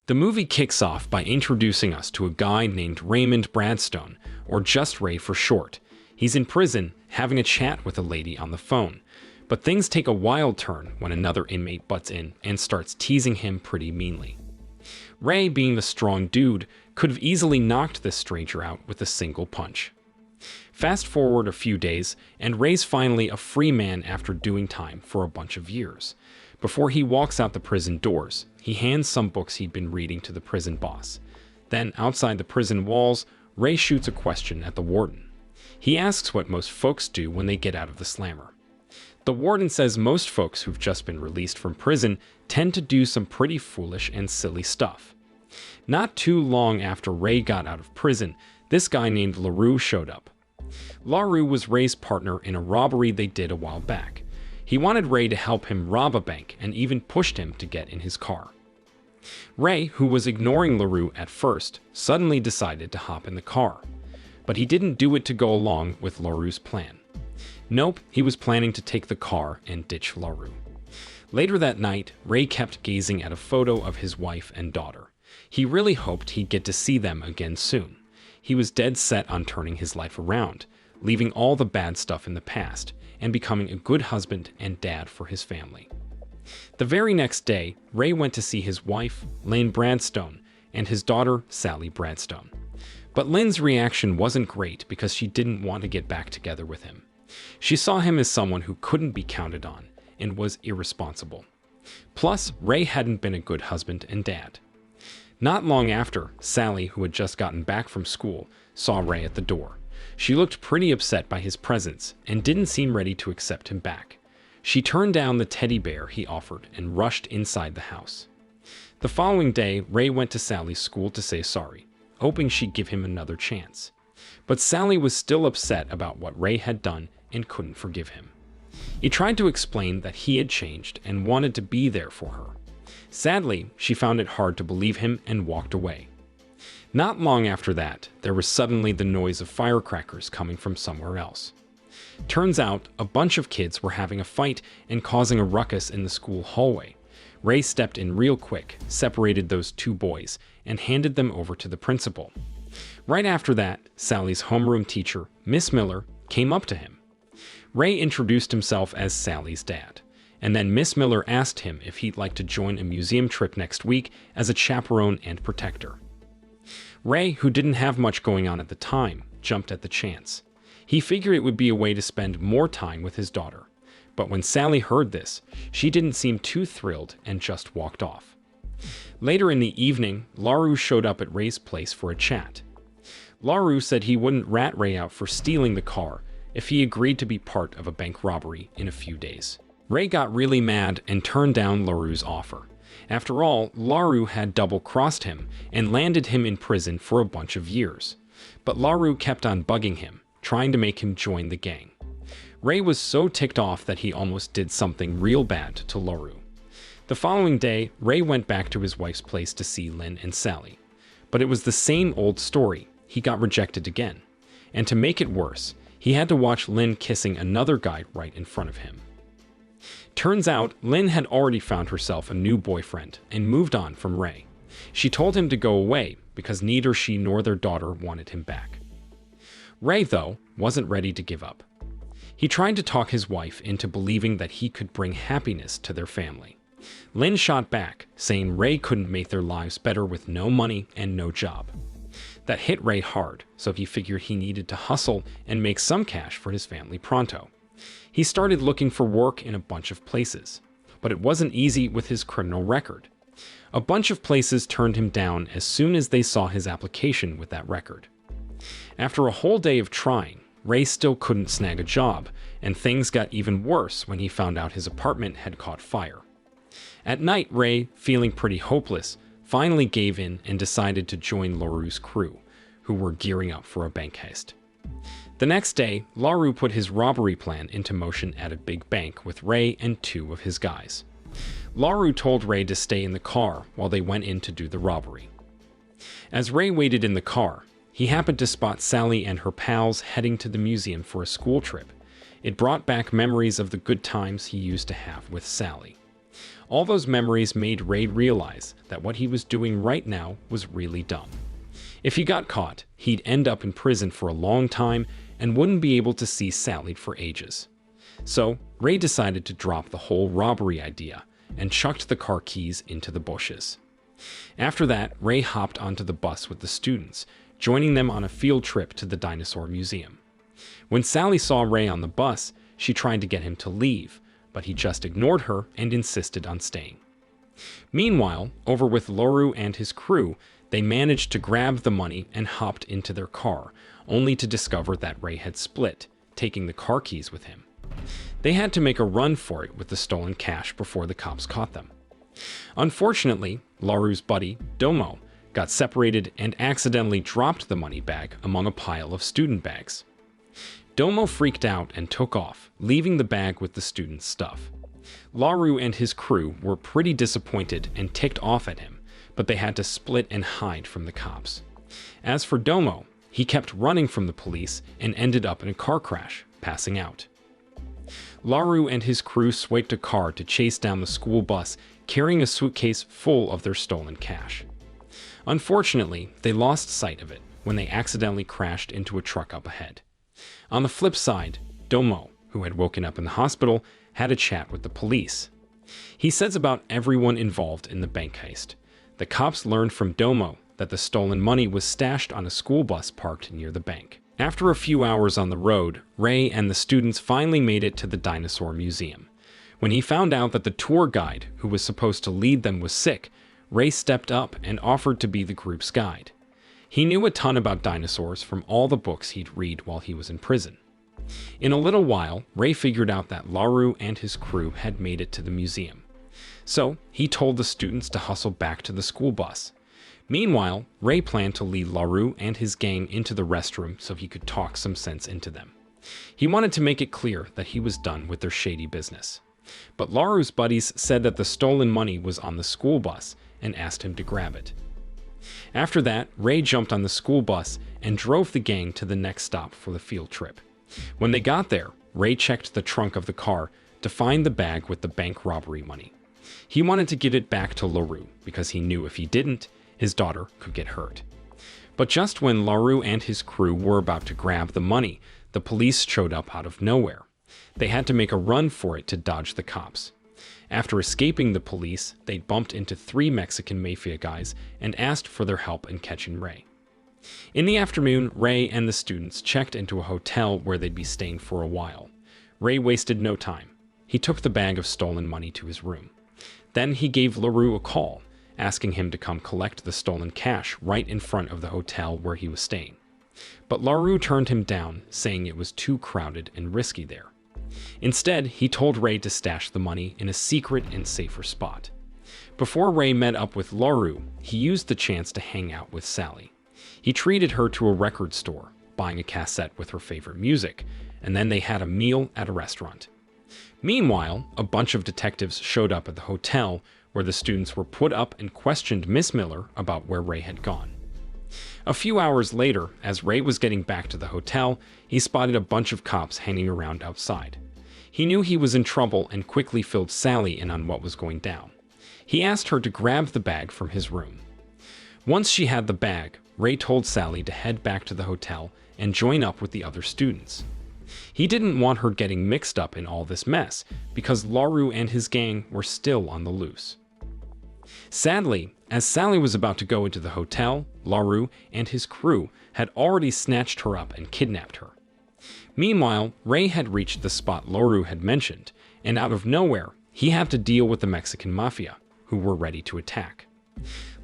The movie kicks off by introducing us to a guy named Raymond Bradstone, or just Ray for short. He's in prison, having a chat with a lady on the phone. But things take a wild turn when another inmate butts in and starts teasing him pretty meanly. Ray, being the strong dude, could have easily knocked this stranger out with a single punch. Fast forward a few days, and Ray's finally a free man after doing time for a bunch of years. Before he walks out the prison doors, he hands some books he'd been reading to the prison boss. Then, outside the prison walls, Ray shoots a question at the warden. He asks what most folks do when they get out of the slammer. The warden says most folks who've just been released from prison tend to do some pretty foolish and silly stuff. Not too long after Ray got out of prison, this guy named LaRue showed up. LaRue was Ray's partner in a robbery they did a while back. He wanted Ray to help him rob a bank and even pushed him to get in his car. Ray, who was ignoring LaRue at first, suddenly decided to hop in the car. But he didn't do it to go along with LaRue's plan. Nope, he was planning to take the car and ditch LaRue. Later that night, Ray kept gazing at a photo of his wife and daughter. He really hoped he'd get to see them again soon. He was dead set on turning his life around, leaving all the bad stuff in the past, and becoming a good husband and dad for his family. The very next day, Ray went to see his wife, Lynn Bradstone, and his daughter, Sally Bradstone. But Lynn's reaction wasn't great because she didn't want to get back together with him. She saw him as someone who couldn't be counted on and was irresponsible. Plus, Ray hadn't been a good husband and dad. Not long after, Sally, who had just gotten back from school, saw Ray at the door. She looked pretty upset by his presence and didn't seem ready to accept him back. She turned down the teddy bear he offered and rushed inside the house. The following day, Ray went to Sally's school to say sorry, hoping she'd give him another chance. But Sally was still upset about what Ray had done and couldn't forgive him. He tried to explain that he had changed and wanted to be there for her. Sadly, she found it hard to believe him and walked away. Not long after that, there was suddenly the noise of firecrackers coming from somewhere else. Turns out, a bunch of kids were having a fight and causing a ruckus in the school hallway. Ray stepped in real quick, separated those two boys, and handed them over to the principal. Right after that, Sally's homeroom teacher, Miss Miller, came up to him. Ray introduced himself as Sally's dad, and then Miss Miller asked him if he'd like to join a museum trip next week as a chaperone and protector. Ray, who didn't have much going on at the time, jumped at the chance. He figured it would be a way to spend more time with his daughter. But when Sally heard this, she didn't seem too thrilled and just walked off. Later in the evening, LaRue showed up at Ray's place for a chat. LaRue said he wouldn't rat Ray out for stealing the car if he agreed to be part of a bank robbery in a few days. Ray got really mad and turned down LaRue's offer. After all, LaRue had double-crossed him and landed him in prison for a bunch of years. But LaRue kept on bugging him, trying to make him join the gang. Ray was so ticked off that he almost did something real bad to LaRue. The following day, Ray went back to his wife's place to see Lynn and Sally. But it was the same old story. He got rejected again. And to make it worse, he had to watch Lynn kissing another guy right in front of him. Turns out, Lynn had already found herself a new boyfriend and moved on from Ray. She told him to go away because neither she nor their daughter wanted him back. Ray, though, wasn't ready to give up. He tried to talk his wife into believing that he could bring happiness to their family. Lynn shot back, saying Ray couldn't make their lives better with no money and no job. That hit Ray hard, so he figured he needed to hustle and make some cash for his family pronto. He started looking for work in a bunch of places, but it wasn't easy with his criminal record. A bunch of places turned him down as soon as they saw his application with that record. After a whole day of trying, Ray still couldn't snag a job, and things got even worse when he found out his apartment had caught fire. At night, Ray, feeling pretty hopeless, finally gave in and decided to join LaRue's crew, who were gearing up for a bank heist. The next day, LaRue put his robbery plan into motion at a big bank with Ray and two of his guys. LaRue told Ray to stay in the car while they went in to do the robbery. As Ray waited in the car, he happened to spot Sally and her pals heading to the museum for a school trip. It brought back memories of the good times he used to have with Sally. All those memories made Ray realize that what he was doing right now was really dumb. If he got caught, he'd end up in prison for a long time and wouldn't be able to see Sally for ages. So, Ray decided to drop the whole robbery idea and chucked the car keys into the bushes. After that, Ray hopped onto the bus with the students, joining them on a field trip to the dinosaur museum. When Sally saw Ray on the bus, she tried to get him to leave, but he just ignored her and insisted on staying. Meanwhile, over with Loru and his crew, they managed to grab the money and hopped into their car, only to discover that Ray had split, taking the car keys with him. They had to make a run for it with the stolen cash before the cops caught them. Unfortunately, Laru's buddy, Domo, got separated and accidentally dropped the money bag among a pile of student bags. Domo freaked out and took off, leaving the bag with the students' stuff. Laru and his crew were pretty disappointed and ticked off at him, but they had to split and hide from the cops. As for Domo, he kept running from the police and ended up in a car crash, passing out. Laru and his crew swiped a car to chase down the school bus, carrying a suitcase full of their stolen cash. Unfortunately, they lost sight of it when they accidentally crashed into a truck up ahead. On the flip side, Domo, who had woken up in the hospital, had a chat with the police. He says about everyone involved in the bank heist. The cops learned from Domo that the stolen money was stashed on a school bus parked near the bank. After a few hours on the road, Ray and the students finally made it to the dinosaur museum. When he found out that the tour guide who was supposed to lead them was sick, Ray stepped up and offered to be the group's guide. He knew a ton about dinosaurs from all the books he'd read while he was in prison. In a little while, Ray figured out that Laru and his crew had made it to the museum. So, he told the students to hustle back to the school bus. Meanwhile, Ray planned to lead Laru and his gang into the restroom so he could talk some sense into them. He wanted to make it clear that he was done with their shady business. But Laru's buddies said that the stolen money was on the school bus and asked him to grab it. After that, Ray jumped on the school bus and drove the gang to the next stop for the field trip. When they got there, Ray checked the trunk of the car to find the bag with the bank robbery money. He wanted to give it back to Laru because he knew if he didn't, his daughter could get hurt. But just when Laru and his crew were about to grab the money, the police showed up out of nowhere. They had to make a run for it to dodge the cops. After escaping the police, they bumped into 3 Mexican mafia guys and asked for their help in catching Ray. In the afternoon, Ray and the students checked into a hotel where they'd be staying for a while. Ray wasted no time. He took the bag of stolen money to his room. Then he gave Laru a call, asking him to come collect the stolen cash right in front of the hotel where he was staying. But Laru turned him down, saying it was too crowded and risky there. Instead, he told Ray to stash the money in a secret and safer spot. Before Ray met up with Laru, he used the chance to hang out with Sally. He treated her to a record store, buying a cassette with her favorite music, and then they had a meal at a restaurant. Meanwhile, a bunch of detectives showed up at the hotel where the students were put up and questioned Miss Miller about where Ray had gone. A few hours later, as Ray was getting back to the hotel, he spotted a bunch of cops hanging around outside. He knew he was in trouble and quickly filled Sally in on what was going down. He asked her to grab the bag from his room. Once she had the bag, Ray told Sally to head back to the hotel and join up with the other students. He didn't want her getting mixed up in all this mess because Laru and his gang were still on the loose. Sadly, as Sally was about to go into the hotel, Laru and his crew had already snatched her up and kidnapped her. Meanwhile, Ray had reached the spot Laru had mentioned, and out of nowhere, he had to deal with the Mexican mafia, who were ready to attack.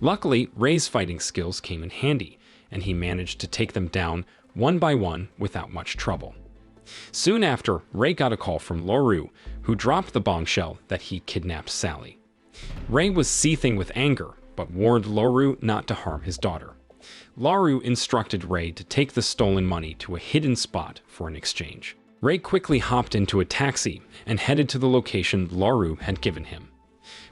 Luckily, Ray's fighting skills came in handy, and he managed to take them down one by one without much trouble. Soon after, Ray got a call from Laru, who dropped the bombshell that he kidnapped Sally. Ray was seething with anger, but warned Laru not to harm his daughter. Laru instructed Ray to take the stolen money to a hidden spot for an exchange. Ray quickly hopped into a taxi and headed to the location Laru had given him.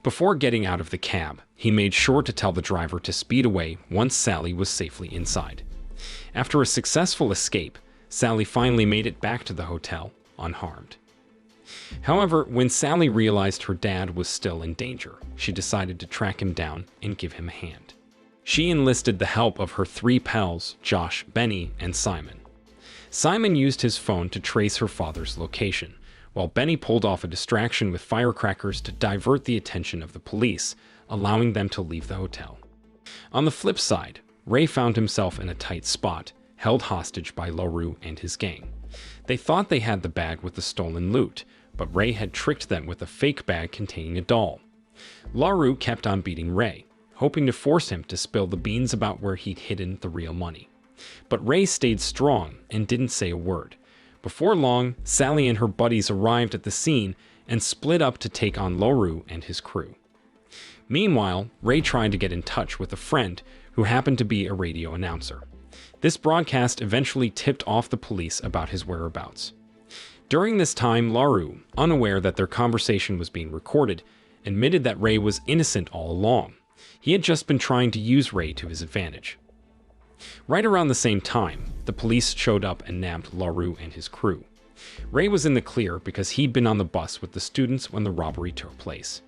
Before getting out of the cab, he made sure to tell the driver to speed away once Sally was safely inside. After a successful escape, Sally finally made it back to the hotel unharmed. However, when Sally realized her dad was still in danger, she decided to track him down and give him a hand. She enlisted the help of her three pals, Josh, Benny, and Simon. Simon used his phone to trace her father's location, while Benny pulled off a distraction with firecrackers to divert the attention of the police, allowing them to leave the hotel. On the flip side, Ray found himself in a tight spot, held hostage by LaRue and his gang. They thought they had the bag with the stolen loot, but Ray had tricked them with a fake bag containing a doll. LaRue kept on beating Ray, hoping to force him to spill the beans about where he'd hidden the real money. But Ray stayed strong and didn't say a word. Before long, Sally and her buddies arrived at the scene and split up to take on LaRue and his crew. Meanwhile, Ray tried to get in touch with a friend who happened to be a radio announcer. This broadcast eventually tipped off the police about his whereabouts. During this time, LaRue, unaware that their conversation was being recorded, admitted that Ray was innocent all along. He had just been trying to use Ray to his advantage. Right around the same time, the police showed up and nabbed LaRue and his crew. Ray was in the clear because he'd been on the bus with the students when the robbery took place.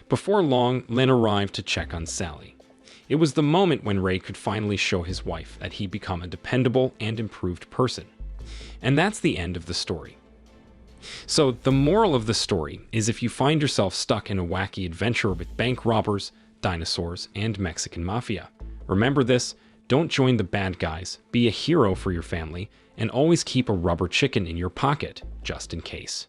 Before long, Lynn arrived to check on Sally. It was the moment when Ray could finally show his wife that he'd become a dependable and improved person. And that's the end of the story. So, the moral of the story is if you find yourself stuck in a wacky adventure with bank robbers, dinosaurs, and Mexican mafia, remember this: don't join the bad guys, be a hero for your family, and always keep a rubber chicken in your pocket, just in case.